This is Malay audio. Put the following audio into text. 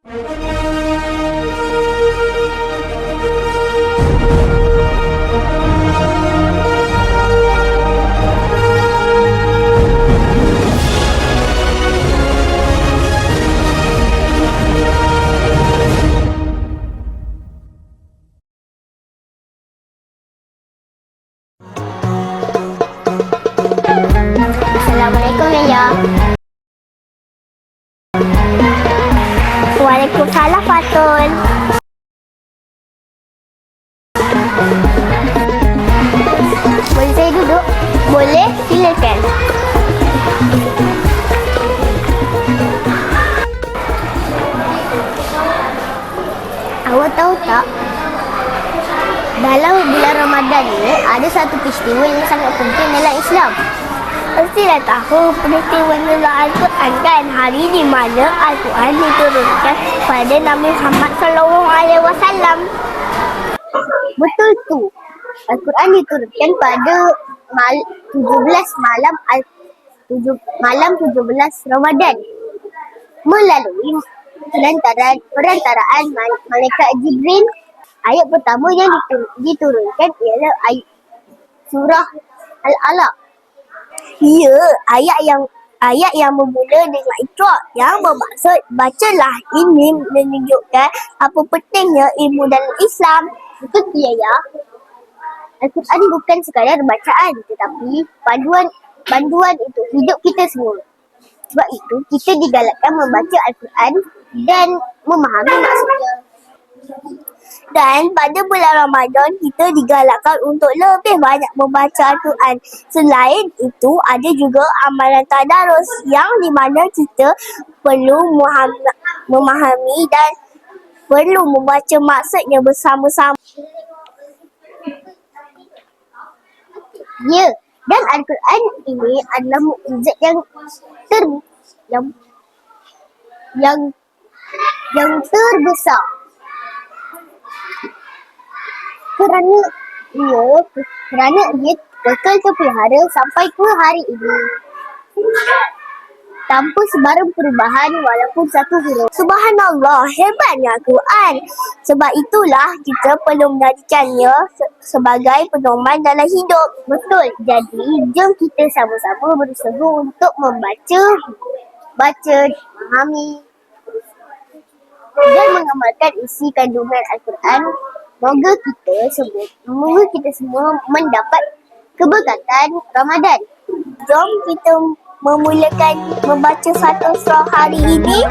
Assalamualaikum Yaya. Waalaikumsalam Fatul. Boleh saya duduk? Boleh, silakan. Awak tahu tak? Dalam bulan Ramadan ni ada satu peristiwa yang sangat penting dalam Islam. Pastilah tahu peristiwa nuzul Al-Quran kan, hari di mana Al-Quran diturunkan pada Nabi Muhammad SAW. Betul tu. Al-Quran diturunkan pada 17 Ramadan melalui perantaraan malaikat Jibril. Ayat pertama yang diturunkan ialah ayat surah Al-Alaq. Ya, ayat yang bermula dengan Iqra yang bermaksud bacalah ini menunjukkan apa pentingnya ilmu dalam Islam. Betul tu ya. Al-Quran bukan sekadar bacaan tetapi panduan untuk hidup kita semua. Sebab itu kita digalakkan membaca Al-Quran dan memahami maksudnya. Dan pada bulan Ramadan kita digalakkan untuk lebih banyak membaca Al-Quran. Selain itu ada juga amalan tadarus yang di mana kita perlu memahami dan perlu membaca maksudnya bersama-sama. Ya, dan Al-Quran ini adalah mukjizat yang terbesar. Kerana ia kekal terpelihara sampai ke hari ini tanpa sebarang perubahan walaupun satu huruf. Subhanallah, hebatnya Al-Quran. Sebab itulah kita perlu menjadikannya sebagai pedoman dalam hidup. Betul. Jadi jom kita sama-sama berusaha untuk membaca, memahami dan mengamalkan isi kandungan Al-Quran. Semoga kita semua mendapat keberkatan Ramadan. Jom kita memulakan membaca satu surah hari ini.